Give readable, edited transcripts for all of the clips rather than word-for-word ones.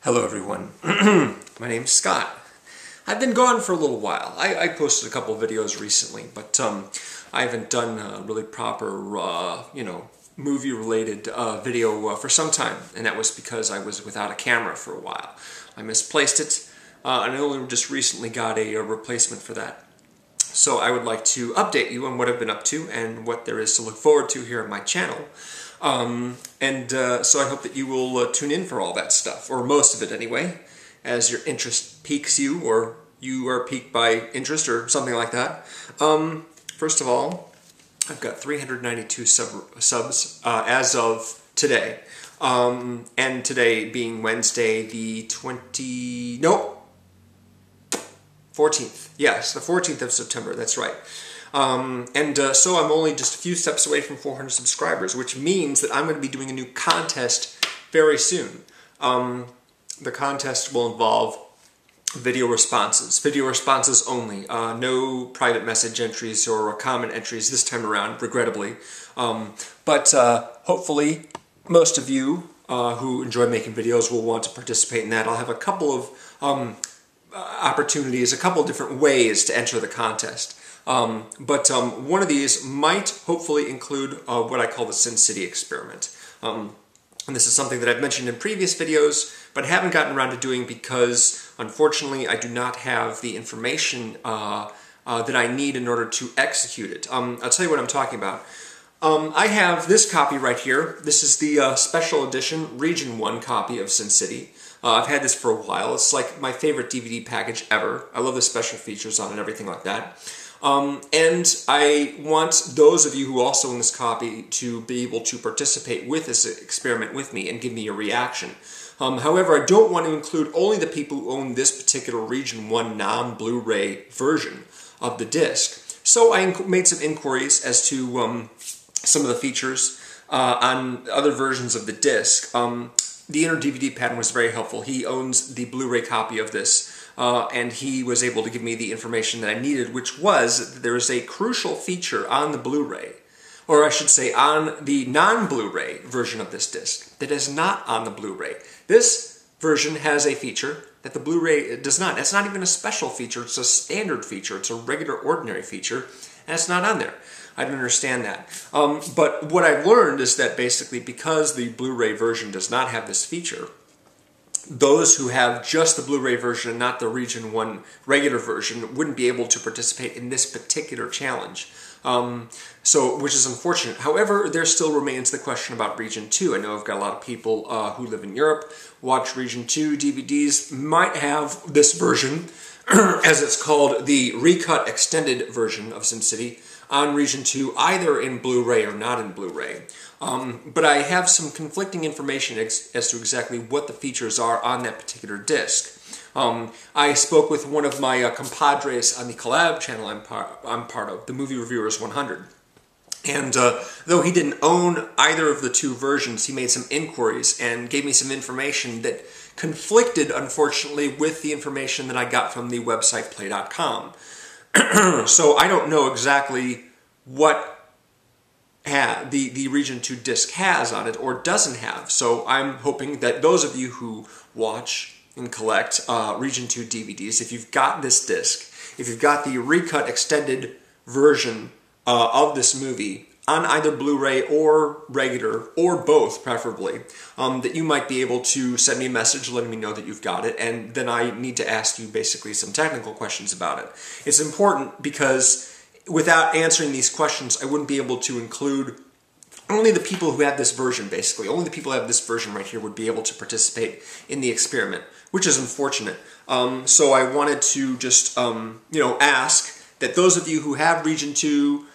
Hello everyone, my name's Scott. I've been gone for a little while. I posted a couple videos recently, but I haven't done a really proper, movie-related video for some time, and that was because I was without a camera for a while. I misplaced it, and I only just recently got a replacement for that. So I would like to update you on what I've been up to and what there is to look forward to here on my channel. So I hope that you will tune in for all that stuff, or most of it anyway, as your interest piques you, or you are piqued by interest, or something like that. First of all, I've got 392 subs as of today, and today being Wednesday the 14th. Yes, the 14th of September, that's right. So I'm only just a few steps away from 400 subscribers, which means that I'm going to be doing a new contest very soon. The contest will involve video responses only. No private message entries or comment entries this time around, regrettably. But hopefully most of you who enjoy making videos will want to participate in that. I'll have a couple of opportunities, a couple of different ways to enter the contest. One of these might hopefully include what I call the Sin City experiment. And this is something that I've mentioned in previous videos, but haven't gotten around to doing because, unfortunately, I do not have the information that I need in order to execute it. I'll tell you what I'm talking about. I have this copy right here. This is the special edition Region 1 copy of Sin City. I've had this for a while. It's like my favorite DVD package ever. I love the special features on it and everything like that. And I want those of you who also own this copy to be able to participate with this experiment with me and give me a reaction. However, I don't want to include only the people who own this particular Region 1 non-Blu-ray version of the disc. So I made some inquiries as to some of the features on other versions of the disc. The Inner DVD Pattern was very helpful. He owns the Blu-ray copy of this. And he was able to give me the information that I needed, which was that there is a crucial feature on the Blu-ray, or I should say on the non-Blu-ray version of this disc, that is not on the Blu-ray. This version has a feature that the Blu-ray does not. It's not even a special feature, it's a standard feature, it's a regular, ordinary feature, and it's not on there. I don't understand that. But what I've learned is that basically because the Blu-ray version does not have this feature, those who have just the Blu-ray version and not the Region 1 regular version wouldn't be able to participate in this particular challenge, which is unfortunate. However, there still remains the question about Region 2. I know I've got a lot of people who live in Europe, watch Region 2 DVDs, might have this version, as it's called, the recut extended version of Sin City, on Region 2, either in Blu-ray or not in Blu-ray. But I have some conflicting information as to exactly what the features are on that particular disc. I spoke with one of my compadres on the collab channel I'm part of, the Movie Reviewers 100. And though he didn't own either of the two versions, he made some inquiries and gave me some information that conflicted, unfortunately, with the information that I got from the website play.com. So I don't know exactly what the Region 2 disc has on it or doesn't have. So I'm hoping that those of you who watch and collect Region 2 DVDs, if you've got this disc, if you've got the recut extended version of this movie on either Blu-ray or regular, or both preferably, that you might be able to send me a message letting me know that you've got it, and then I need to ask you basically some technical questions about it. It's important because without answering these questions, I wouldn't be able to include only the people who have this version, basically. Only the people who have this version right here would be able to participate in the experiment, which is unfortunate. So I wanted to just, ask that those of you who have Region 2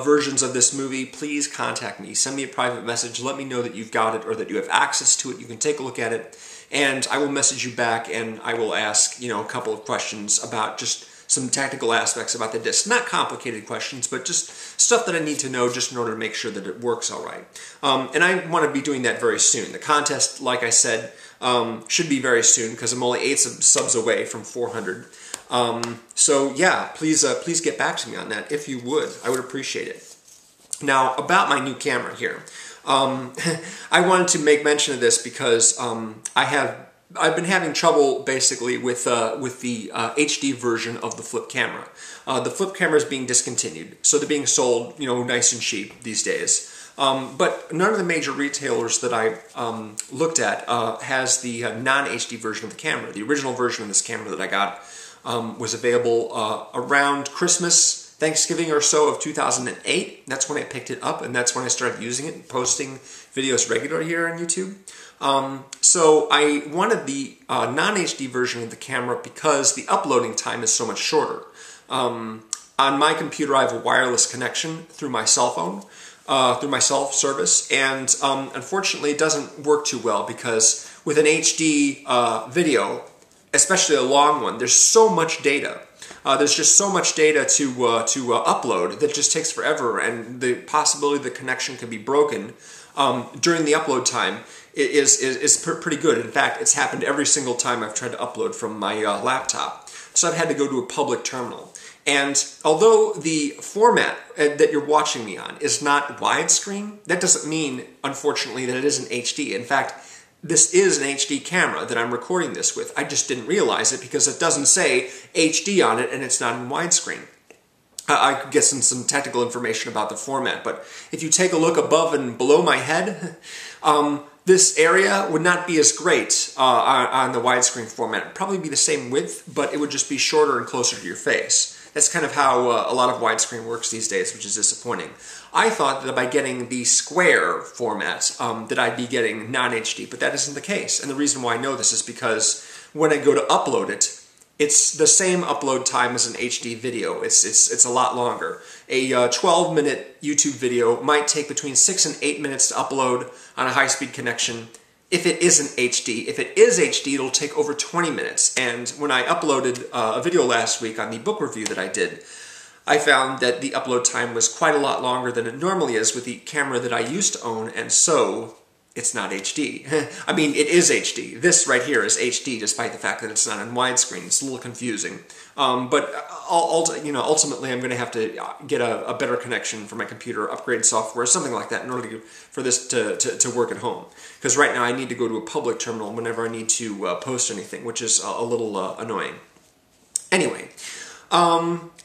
versions of this movie, please contact me. Send me a private message. Let me know that you've got it or that you have access to it. You can take a look at it, and I will message you back, and I will ask, a couple of questions about just some technical aspects about the disc. Not complicated questions, but just stuff that I need to know just in order to make sure that it works all right. And I want to be doing that very soon. The contest, like I said, should be very soon because I'm only 8 subs away from 400. So yeah, please get back to me on that if you would. I would appreciate it. Now, about my new camera here. I wanted to make mention of this because I have I've been having trouble basically with the HD version of the flip camera. The flip camera is being discontinued, so they're being sold, you know, nice and cheap these days. But none of the major retailers that I looked at has the non-HD version of the camera. The original version of this camera that I got was available around Christmas, Thanksgiving or so of 2008. That's when I picked it up, and that's when I started using it and posting videos regularly here on YouTube. So I wanted the non-HD version of the camera because the uploading time is so much shorter. On my computer, I have a wireless connection through my cell phone, through my self-service, and unfortunately it doesn't work too well because with an HD video, especially a long one, there's so much data. There's just so much data to upload that it just takes forever, and the possibility the connection can be broken during the upload time is pretty good. In fact, it's happened every single time I've tried to upload from my laptop. So I've had to go to a public terminal. And although the format that you're watching me on is not widescreen, that doesn't mean, unfortunately, that it isn't HD. In fact, this is an HD camera that I'm recording this with. I just didn't realize it because it doesn't say HD on it and it's not in widescreen. I could get some technical information about the format, but if you take a look above and below my head, this area would not be as great on the widescreen format. It would probably be the same width, but it would just be shorter and closer to your face. That's kind of how a lot of widescreen works these days, which is disappointing. I thought that by getting the square format that I'd be getting non-HD, but that isn't the case. And the reason why I know this is because when I go to upload it, it's the same upload time as an HD video. It's a lot longer. A 12-minute YouTube video might take between 6 and 8 minutes to upload on a high-speed connection if it isn't HD. If it is HD, it'll take over 20 minutes. And when I uploaded a video last week on the book review that I did, I found that the upload time was quite a lot longer than it normally is with the camera that I used to own, and so it's not HD. I mean, it is HD. This right here is HD, despite the fact that it's not in widescreen. It's a little confusing. But ultimately, I'm going to have to get a better connection for my computer, upgrade software, something like that, in order for this to work at home. Because right now, I need to go to a public terminal whenever I need to post anything, which is a little annoying. Anyway,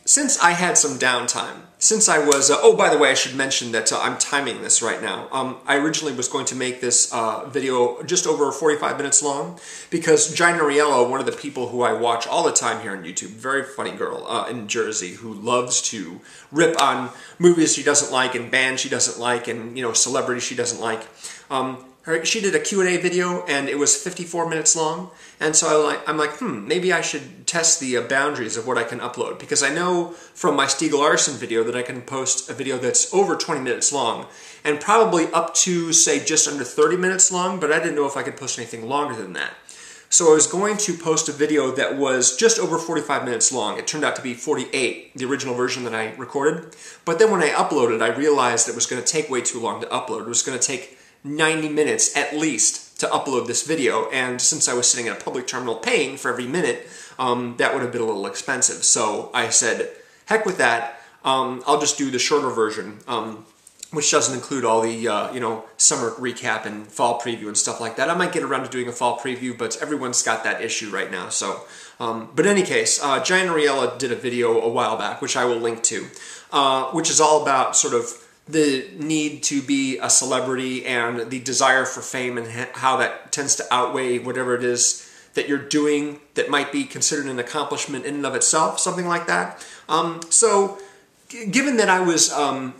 since I had some downtime, since I was, oh, by the way, I should mention that I'm timing this right now. I originally was going to make this video just over 45 minutes long because gineriella, one of the people who I watch all the time here on YouTube, very funny girl in Jersey who loves to rip on movies she doesn't like and bands she doesn't like and, you know, celebrities she doesn't like. She did a Q&A video, and it was 54 minutes long, and so I'm like, maybe I should test the boundaries of what I can upload, because I know from my Stieg Larsson video that I can post a video that's over 20 minutes long, and probably up to, say, just under 30 minutes long, but I didn't know if I could post anything longer than that. So I was going to post a video that was just over 45 minutes long. It turned out to be 48, the original version that I recorded, but then when I uploaded, I realized it was going to take way too long to upload. It was going to take 90 minutes at least to upload this video, and since I was sitting at a public terminal paying for every minute, that would have been a little expensive. So I said, heck with that, I'll just do the shorter version, which doesn't include all the summer recap and fall preview and stuff like that. I might get around to doing a fall preview, but everyone's got that issue right now. So, but in any case, gineriella did a video a while back, which I will link to, which is all about sort of the need to be a celebrity and the desire for fame and how that tends to outweigh whatever it is that you're doing that might be considered an accomplishment in and of itself, something like that. So given that I was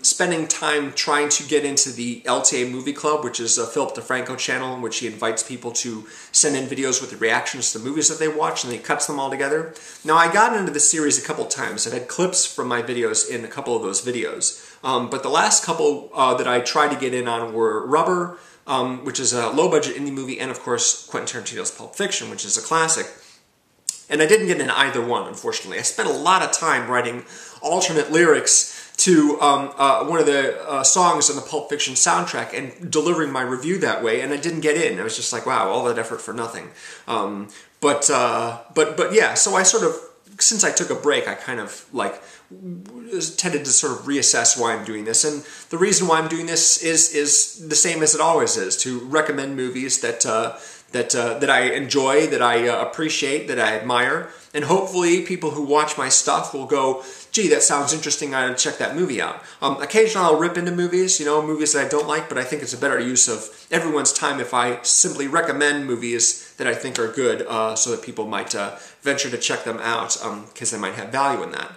spending time trying to get into the LTA Movie Club, which is a Philip DeFranco channel in which he invites people to send in videos with the reactions to the movies that they watch, and he cuts them all together. Now, I got into this series a couple times. I've had clips from my videos in a couple of those videos. But the last couple that I tried to get in on were Rubber, which is a low-budget indie movie, and of course Quentin Tarantino's Pulp Fiction, which is a classic. And I didn't get in either one, unfortunately. I spent a lot of time writing alternate lyrics to one of the songs on the Pulp Fiction soundtrack and delivering my review that way, and I didn't get in. I was just like, wow, all that effort for nothing. But yeah, so I sort of, since I took a break, I kind of like tended to sort of reassess why I'm doing this, and the reason why I'm doing this is the same as it always is, to recommend movies that that I enjoy, that I appreciate, that I admire, and hopefully people who watch my stuff will go, gee, that sounds interesting, I ought to check that movie out. Occasionally I'll rip into movies, movies that I don't like, but I think it's a better use of everyone's time if I simply recommend movies that I think are good, so that people might venture to check them out, because they might have value in that.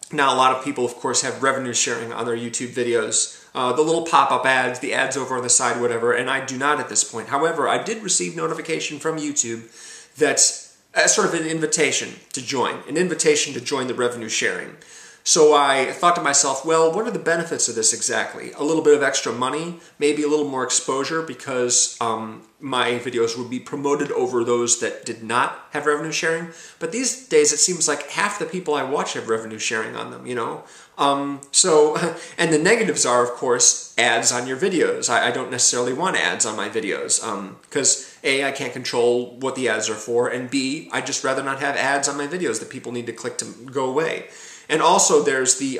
Now, a lot of people, of course, have revenue sharing on their YouTube videos. The little pop-up ads, the ads over on the side, whatever, and I do not at this point. However, I did receive notification from YouTube that's sort of an invitation to join the revenue sharing. So I thought to myself, well, what are the benefits of this exactly? A little bit of extra money, maybe a little more exposure because my videos would be promoted over those that did not have revenue sharing. But these days it seems like half the people I watch have revenue sharing on them, and the negatives are, of course, ads on your videos. I don't necessarily want ads on my videos because A, I can't control what the ads are for, and B, I'd just rather not have ads on my videos that people need to click to go away. And also there's the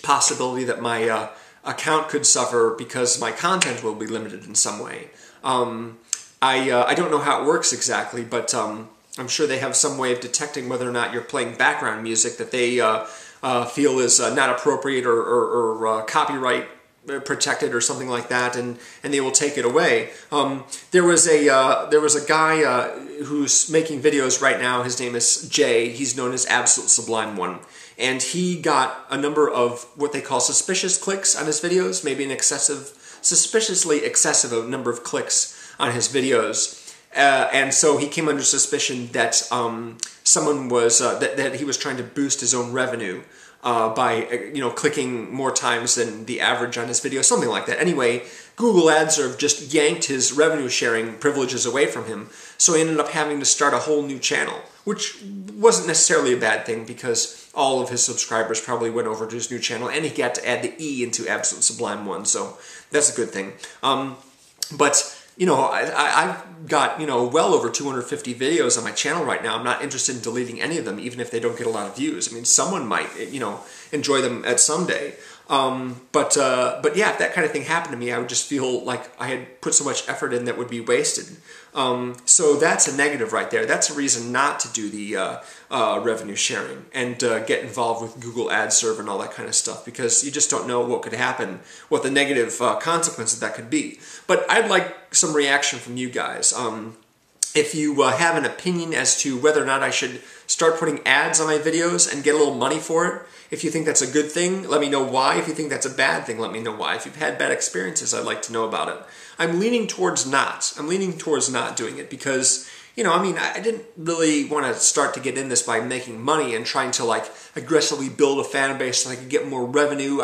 possibility that my account could suffer because my content will be limited in some way. I don't know how it works exactly, but I'm sure they have some way of detecting whether or not you're playing background music that they feel is not appropriate or copyright protected or something like that, and they will take it away. There was a guy who's making videos right now. His name is Jay. He's known as Absolute Sublime One. And he got a number of what they call suspicious clicks on his videos, maybe an suspiciously excessive number of clicks on his videos. And so he came under suspicion that someone was, that he was trying to boost his own revenue by, clicking more times than the average on his video, something like that. Anyway, Google Ads have just yanked his revenue sharing privileges away from him, so he ended up having to start a whole new channel, which wasn't necessarily a bad thing because all of his subscribers probably went over to his new channel, and he got to add the E into Absolute Sublime One, so that's a good thing. But I've got, well over 250 videos on my channel right now. I'm not interested in deleting any of them, even if they don't get a lot of views. I mean, someone might, enjoy them at some day. But yeah, if that kind of thing happened to me, I would just feel like I had put so much effort in that would be wasted. So that's a negative right there. That's a reason not to do the revenue sharing and get involved with Google Ad Server and all that kind of stuff, because you just don't know what could happen, what the negative consequences that could be. But I'd like some reaction from you guys. If you have an opinion as to whether or not I should start putting ads on my videos and get a little money for it. If you think that's a good thing, let me know why. If you think that's a bad thing, let me know why. If you've had bad experiences, I'd like to know about it. I'm leaning towards not. I'm leaning towards not doing it because, I didn't really want to start to get in this by making money and trying to, aggressively build a fan base so I could get more revenue.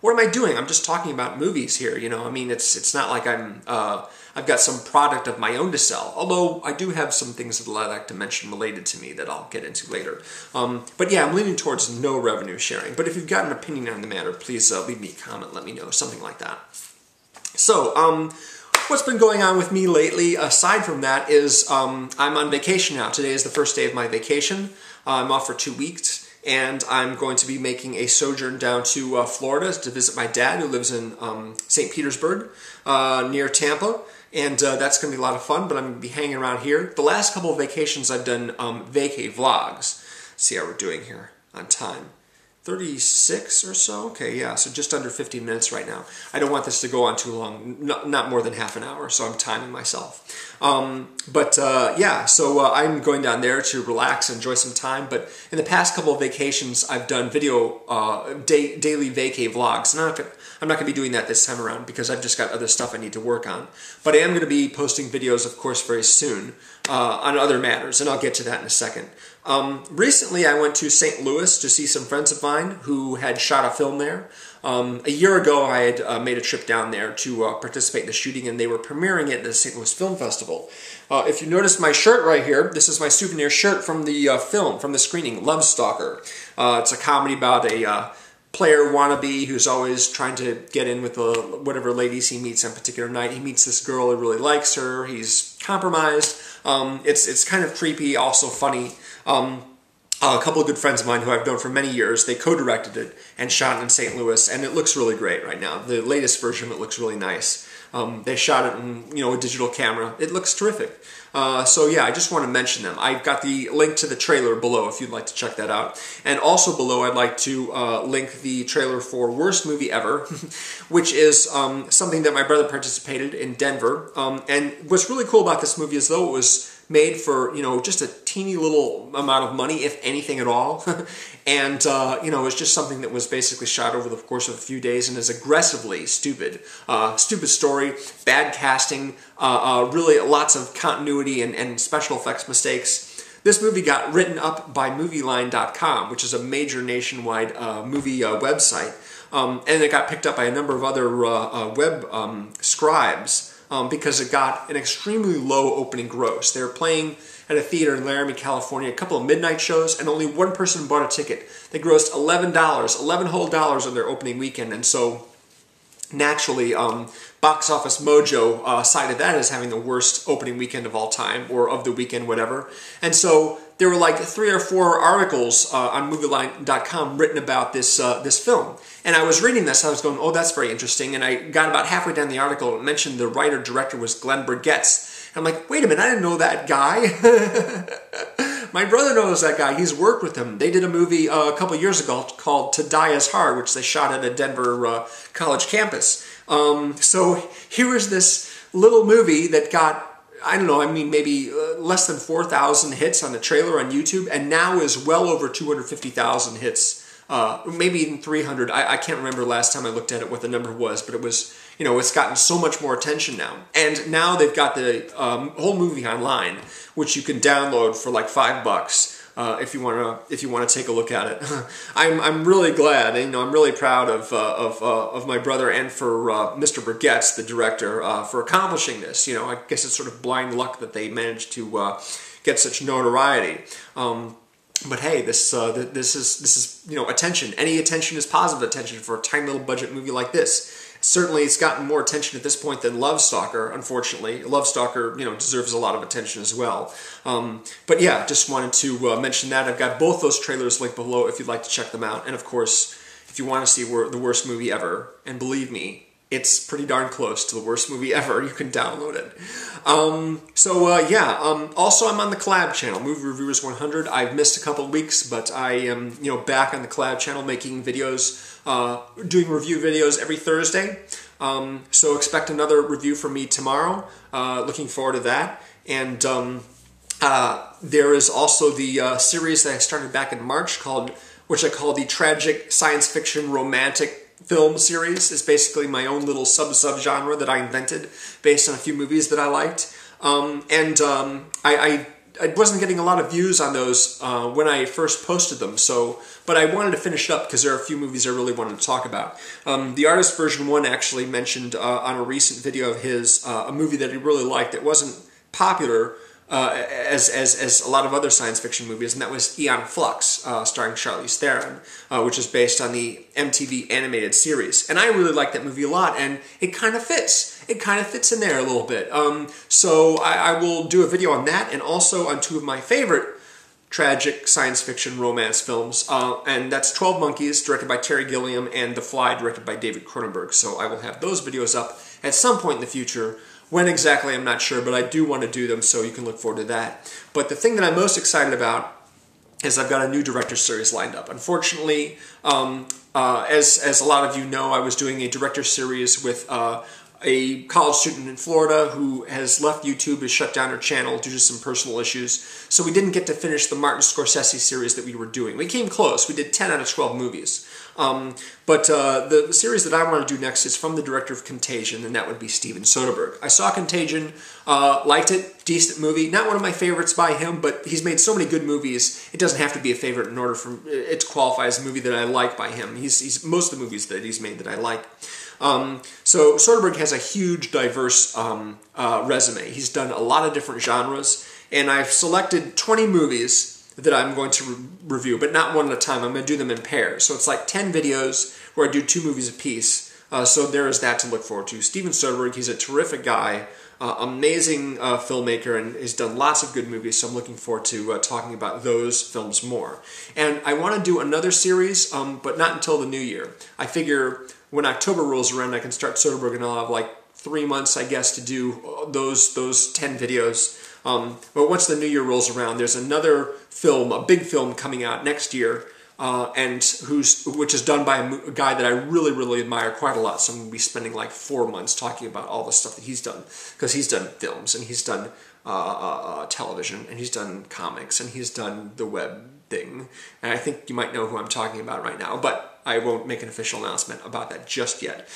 What am I doing? I'm just talking about movies here, It's not like I've got some product of my own to sell, although I do have some things that I'd like to mention related to me that I'll get into later. But yeah, I'm leaning towards no revenue sharing. But if you've got an opinion on the matter, please leave me a comment, let me know, something like that. So, what's been going on with me lately, aside from that, is I'm on vacation now. Today is the first day of my vacation. I'm off for 2 weeks. And I'm going to be making a sojourn down to Florida to visit my dad, who lives in St. Petersburg, near Tampa. And that's going to be a lot of fun, but I'm going to be hanging around here. The last couple of vacations I've done vacay vlogs. Let's see how we're doing here on time. 36 or so? Okay, yeah, so just under 15 minutes right now. I don't want this to go on too long, not more than half an hour, so I'm timing myself. Yeah, so I'm going down there to relax and enjoy some time, but in the past couple of vacations, I've done video, daily vacay vlogs, and I'm not going to be doing that this time around because I've just got other stuff I need to work on. But I am going to be posting videos, of course, very soon on other matters, and I'll get to that in a second. Recently, I went to St. Louis to see some friends of mine who had shot a film there. A year ago, I had made a trip down there to participate in the shooting, and they were premiering it at the St. Louis Film Festival. If you notice my shirt right here, this is my souvenir shirt from the film, from the screening, Love Stalker. It's a comedy about a player wannabe who's always trying to get in with whatever ladies he meets on a particular night. He meets this girl who really likes her. He's compromised. It's kind of creepy, also funny. A couple of good friends of mine who I've known for many years, they co-directed it and shot it in St. Louis, and it looks really great right now. The latest version of it looks really nice. They shot it in, a digital camera. It looks terrific. So yeah, I just want to mention them. I've got the link to the trailer below if you'd like to check that out. And also below, I'd like to link the trailer for Worst Movie Ever, which is something that my brother participated in Denver. And what's really cool about this movie is though it was made for, just a teeny little amount of money, if anything at all. And, it was just something that was basically shot over the course of a few days and is aggressively stupid. Stupid story, bad casting, really lots of continuity and special effects mistakes. This movie got written up by MovieLine.com, which is a major nationwide movie website. And it got picked up by a number of other web scribes. Because it got an extremely low opening gross. They were playing at a theater in Laramie, California, a couple of midnight shows, and only one person bought a ticket. They grossed $11 whole dollars on their opening weekend, and so naturally, Box Office Mojo cited that as having the worst opening weekend of all time, or of the weekend, whatever. And so there were like 3 or 4 articles on MovieLine.com written about this this film. And I was reading this, I was going, oh, that's very interesting. And I got about halfway down the article, it mentioned the writer-director was Glenn Burgetts. And I'm like, wait a minute, I didn't know that guy. My brother knows that guy. He's worked with him. They did a movie a couple years ago called To Die Is Hard, which they shot at a Denver college campus. So here is this little movie that got, I don't know, maybe less than 4,000 hits on the trailer on YouTube, and now is well over 250,000 hits. Maybe even 300. I can't remember last time I looked at it what the number was, but it was, it's gotten so much more attention now. And now they've got the whole movie online, which you can download for like $5 if you want to take a look at it. I'm really glad, I'm really proud of my brother and for Mr. Burgetts, the director, for accomplishing this. I guess it's sort of blind luck that they managed to get such notoriety. But hey, this is attention. Any attention is positive attention for a tiny little budget movie like this. Certainly, it's gotten more attention at this point than Love Stalker. Unfortunately, Love Stalker deserves a lot of attention as well. But yeah, just wanted to mention that. I've got both those trailers linked below if you'd like to check them out. And of course, if you want to see the worst movie ever, and believe me, it's pretty darn close to the worst movie ever. You can download it. Also I'm on the collab channel, Movie Reviewers 100. I've missed a couple of weeks, but I am, back on the collab channel making videos, doing review videos every Thursday. So expect another review from me tomorrow. Looking forward to that. And there is also the series that I started back in March which I call the Tragic Science Fiction Romantic Film series. Is basically my own little sub-genre that I invented based on a few movies that I liked. I wasn't getting a lot of views on those when I first posted them, but I wanted to finish it up because there are a few movies I really wanted to talk about. The Artist Version 1 actually mentioned on a recent video of his a movie that he really liked that wasn't popular as a lot of other science fiction movies, and that was Aeon Flux, starring Charlize Theron, which is based on the MTV animated series. And I really like that movie a lot, and it kind of fits. It kind of fits in there a little bit. So I will do a video on that, and also on 2 of my favorite tragic science fiction romance films, and that's 12 Monkeys, directed by Terry Gilliam, and The Fly, directed by David Cronenberg. So I will have those videos up at some point in the future. When exactly, I'm not sure, but I do want to do them, so you can look forward to that. But the thing that I'm most excited about is I've got a new director's series lined up. Unfortunately, as a lot of you know, I was doing a director's series with a college student in Florida who has left YouTube, has shut down her channel due to some personal issues. So we didn't get to finish the Martin Scorsese series that we were doing. We came close. We did 10 out of 12 movies. But the series that I want to do next is from the director of Contagion, and that would be Steven Soderbergh. I saw Contagion, liked it, decent movie. Not one of my favorites by him, but he's made so many good movies, it doesn't have to be a favorite in order for it to qualify as a movie that I like by him. He's most of the movies that he's made that I like. So Soderbergh has a huge, diverse resume. He's done a lot of different genres, and I've selected 20 movies that I'm going to review, but not one at a time. I'm going to do them in pairs. So it's like 10 videos where I do 2 movies apiece. So there is that to look forward to. Steven Soderbergh, he's a terrific guy, amazing filmmaker, and he's done lots of good movies, so I'm looking forward to talking about those films more. And I want to do another series, but not until the new year. I figure when October rolls around, I can start Soderbergh and I'll have like 3 months, I guess, to do those 10 videos. But once the new year rolls around, there's another film, a big film coming out next year, which is done by a guy that I really, really admire quite a lot. So I'm going to be spending like 4 months talking about all the stuff that he's done, because he's done films, and he's done television, and he's done comics, and he's done the web thing. And I think you might know who I'm talking about right now, but I won't make an official announcement about that just yet.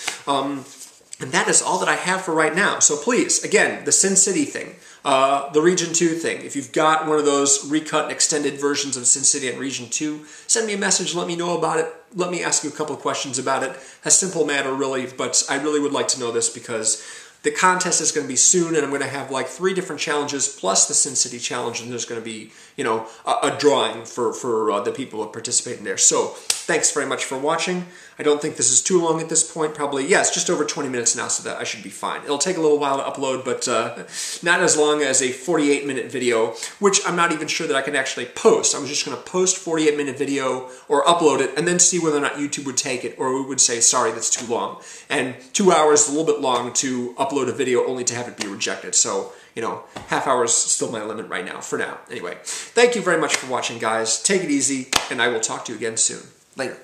And that is all that I have for right now. So please, again, the Sin City thing, the Region 2 thing. If you've got one of those recut and extended versions of Sin City and Region 2, send me a message, let me know about it. Let me ask you a couple of questions about it. A simple matter, really, but I really would like to know this because the contest is going to be soon, and I'm going to have like 3 different challenges plus the Sin City challenge, and there's going to be, you know, a drawing for the people who participate in there. So thanks very much for watching. I don't think this is too long at this point. Probably, yeah, it's just over 20 minutes now, so that I should be fine. It'll take a little while to upload, but not as long as a 48-minute video, which I'm not even sure that I can actually post. I was just going to post 48-minute video or upload it and then see whether or not YouTube would take it, or we would say, sorry, that's too long. And 2 hours is a little bit long to upload a video only to have it be rejected. So, you know, half hour is still my limit right now, for now. Anyway, thank you very much for watching, guys. Take it easy, and I will talk to you again soon. Later.